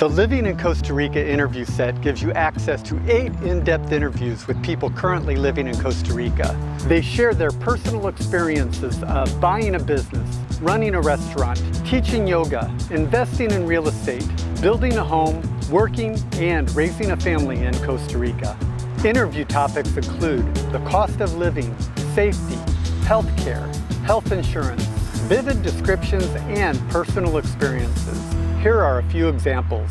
The Living in Costa Rica interview set gives you access to 8 in-depth interviews with people currently living in Costa Rica. They share their personal experiences of buying a business, running a restaurant, teaching yoga, investing in real estate, building a home, working, and raising a family in Costa Rica. Interview topics include the cost of living, safety, healthcare, health insurance, vivid descriptions, and personal experiences. Here are a few examples.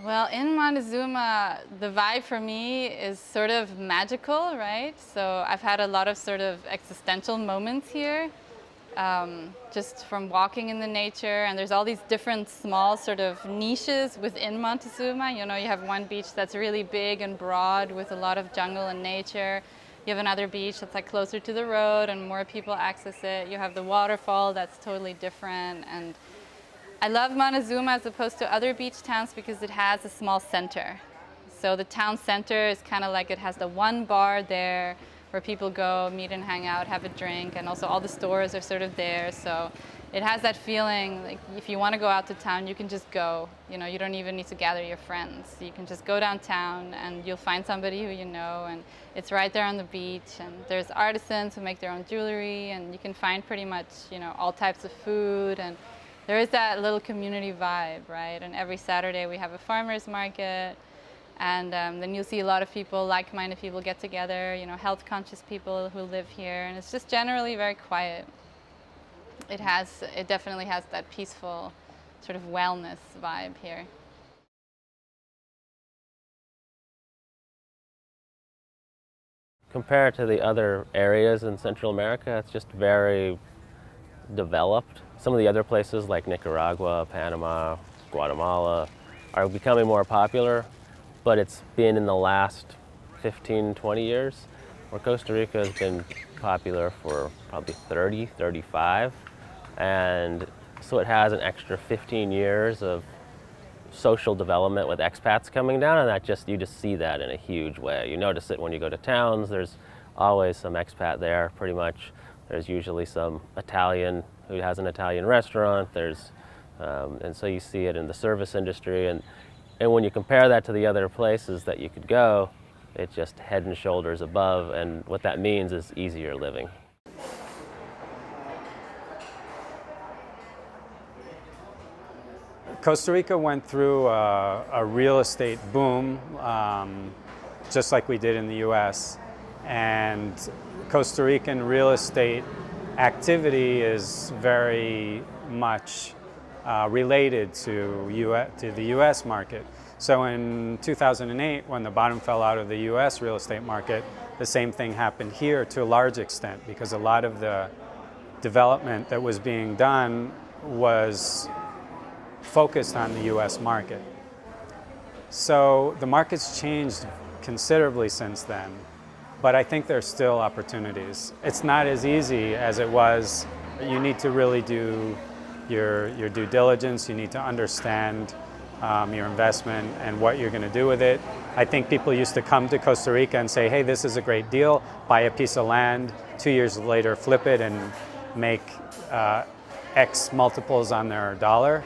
Well, in Montazuma, the vibe for me is sort of magical, right? So I've had a lot of sort of existential moments here, just from walking in the nature, and there's all these different small sort of niches within Montazuma. You know, you have one beach that's really big and broad with a lot of jungle and nature. You have another beach that's like closer to the road and more people access it. You have the waterfall that's totally different. And I love Montazuma as opposed to other beach towns because it has a small center. So the town center is kind of like it has the one bar there where people go, meet and hang out, have a drink, and also all the stores are sort of there. So it has that feeling like if you want to go out to town, you can just go. You know, you don't even need to gather your friends. You can just go downtown and you'll find somebody who you know, and it's right there on the beach. And there's artisans who make their own jewelry, and you can find pretty much, you know, all types of food. And there is that little community vibe, right? And every Saturday we have a farmer's market. And then you'll see a lot of people, like-minded people get together, you know, health-conscious people who live here. And it's just generally very quiet. It definitely has that peaceful sort of wellness vibe here. Compared to the other areas in Central America, it's just very developed. Some of the other places like Nicaragua, Panama, Guatemala are becoming more popular, but it's been in the last 15, 20 years, where Costa Rica has been popular for probably 30, 35. And so it has an extra 15 years of social development with expats coming down, and you just see that in a huge way. You notice it when you go to towns. There's always some expat there, pretty much. There's usually some Italian who has an Italian restaurant. And so you see it in the service industry. And when you compare that to the other places that you could go, it's just head and shoulders above. And what that means is easier living. Costa Rica went through a real estate boom, just like we did in the US. And Costa Rican real estate activity is very much related to the US market. So in 2008, when the bottom fell out of the US real estate market, the same thing happened here to a large extent, because a lot of the development that was being done was focused on the US market. So the market's changed considerably since then, but I think there's still opportunities. It's not as easy as it was. You need to really do your due diligence. You need to understand your investment and what you're going to do with it. I think people used to come to Costa Rica and say, hey, this is a great deal, buy a piece of land, 2 years later flip it and make X multiples on their dollar.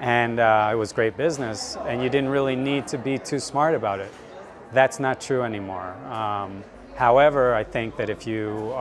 And it was great business, and you didn't really need to be too smart about it. That's not true anymore. However, I think that if you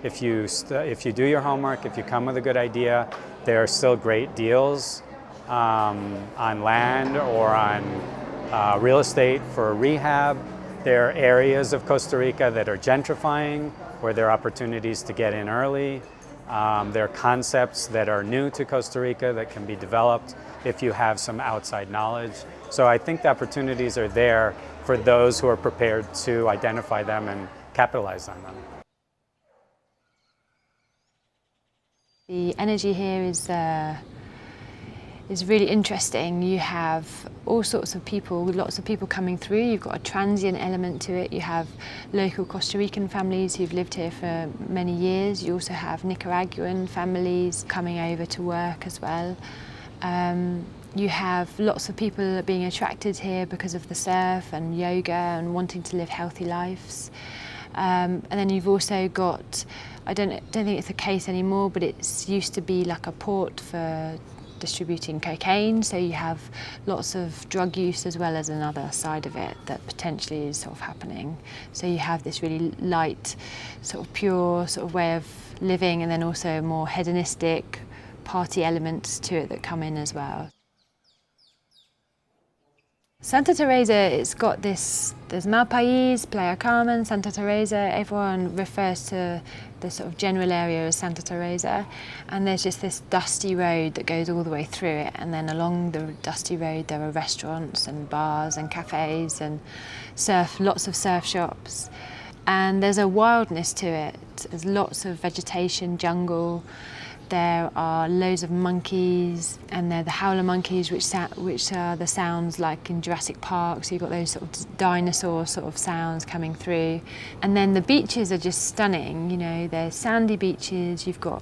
do your homework, if you come with a good idea, there are still great deals on land or on real estate for rehab. There are areas of Costa Rica that are gentrifying, where there are opportunities to get in early. There are concepts that are new to Costa Rica that can be developed if you have some outside knowledge. So I think the opportunities are there for those who are prepared to identify them and capitalize on them. The energy here is really interesting. You have all sorts of people, lots of people coming through. You've got a transient element to it. You have local Costa Rican families who've lived here for many years. You also have Nicaraguan families coming over to work as well. You have lots of people being attracted here because of the surf and yoga and wanting to live healthy lives. And then you've also got I don't think it's the case anymore, but it used to be like a port for distributing cocaine, so you have lots of drug use as well as another side of it that potentially is sort of happening. So you have this really light, sort of pure sort of way of living, and then also more hedonistic party elements to it that come in as well. Santa Teresa, it's got this, there's Malpais, Playa Carmen, Santa Teresa, everyone refers to the sort of general area as Santa Teresa, and there's just this dusty road that goes all the way through it, and then along the dusty road there are restaurants and bars and cafes and lots of surf shops, and there's a wildness to it. There's lots of vegetation, jungle. There are loads of monkeys, and they're the howler monkeys, which are the sounds like in Jurassic Park. So you've got those sort of dinosaur sort of sounds coming through. And then the beaches are just stunning. You know, they're sandy beaches. You've got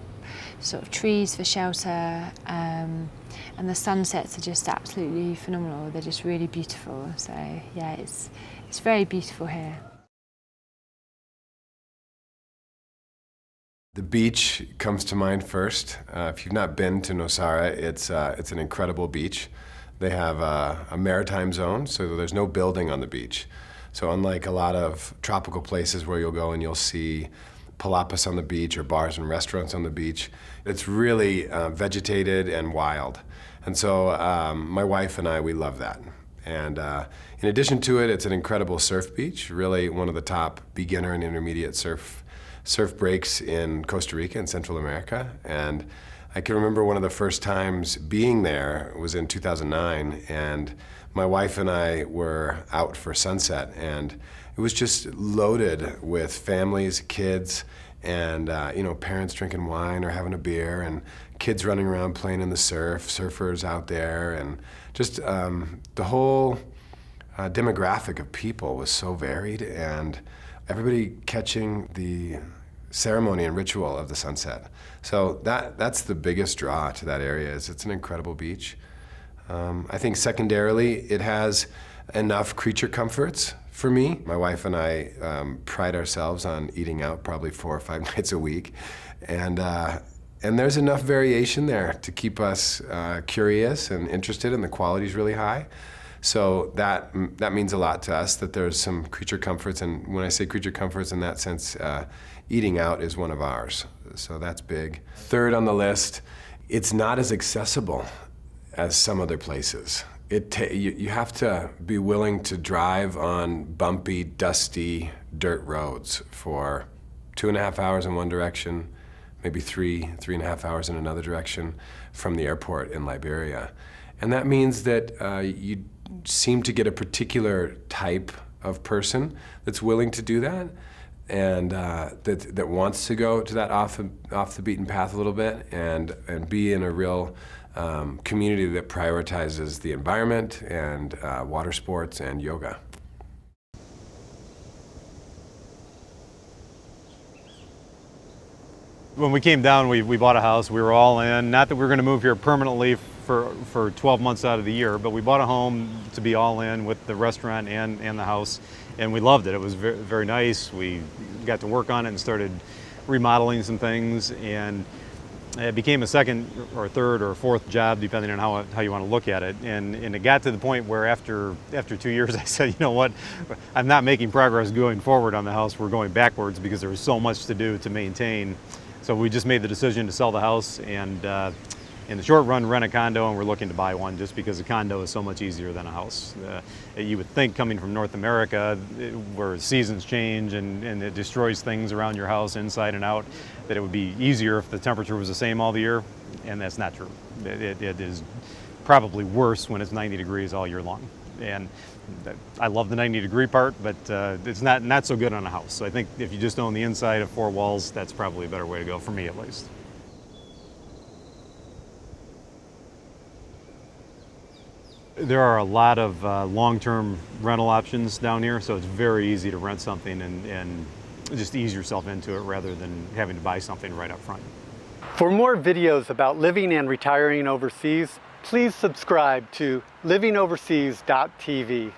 sort of trees for shelter, and the sunsets are just absolutely phenomenal. They're just really beautiful. So yeah, it's very beautiful here. The beach comes to mind first. If you've not been to Nosara, it's an incredible beach. They have a maritime zone, so there's no building on the beach. So unlike a lot of tropical places where you'll go and you'll see palapas on the beach or bars and restaurants on the beach, it's really vegetated and wild. And so my wife and I, we love that. And in addition to it, it's an incredible surf beach, really one of the top beginner and intermediate surf breaks in Costa Rica and Central America. And I can remember one of the first times being there was in 2009, and my wife and I were out for sunset, and it was just loaded with families, kids, and parents drinking wine or having a beer, and kids running around playing in the surf, surfers out there, and just the whole demographic of people was so varied, and everybody catching the ceremony and ritual of the sunset. So that's the biggest draw to that area, is it's an incredible beach. I think secondarily, it has enough creature comforts for me. My wife and I pride ourselves on eating out probably 4 or 5 nights a week. And there's enough variation there to keep us curious and interested, and the quality's really high. So that means a lot to us, that there's some creature comforts, and when I say creature comforts in that sense, eating out is one of ours. So that's big. Third on the list, it's not as accessible as some other places. You have to be willing to drive on bumpy, dusty dirt roads for 2.5 hours in one direction, maybe 3.5 hours in another direction from the airport in Liberia. And that means that you seem to get a particular type of person that's willing to do that, and that wants to go to that off the beaten path a little bit, and be in a real community that prioritizes the environment and water sports and yoga. When we came down, we bought a house. We were all in. Not that we were going to move here permanently for 12 months out of the year, but we bought a home to be all in with the restaurant and the house, and we loved it. It was very, very nice. We got to work on it and started remodeling some things, and it became a second or third or fourth job, depending on how you want to look at it. And it got to the point where after 2 years, I said, you know what, I'm not making progress going forward on the house. We're going backwards because there was so much to do to maintain. So we just made the decision to sell the house, and in the short run, rent a condo, and we're looking to buy one just because a condo is so much easier than a house. You would think, coming from North America, where seasons change and it destroys things around your house inside and out, that it would be easier if the temperature was the same all the year, and that's not true. It is probably worse when it's 90 degrees all year long. And I love the 90-degree part, but it's not so good on a house. So I think if you just own the inside of 4 walls, that's probably a better way to go, for me at least. There are a lot of long-term rental options down here, so it's very easy to rent something and just ease yourself into it rather than having to buy something right up front. For more videos about living and retiring overseas, please subscribe to livingoverseas.tv.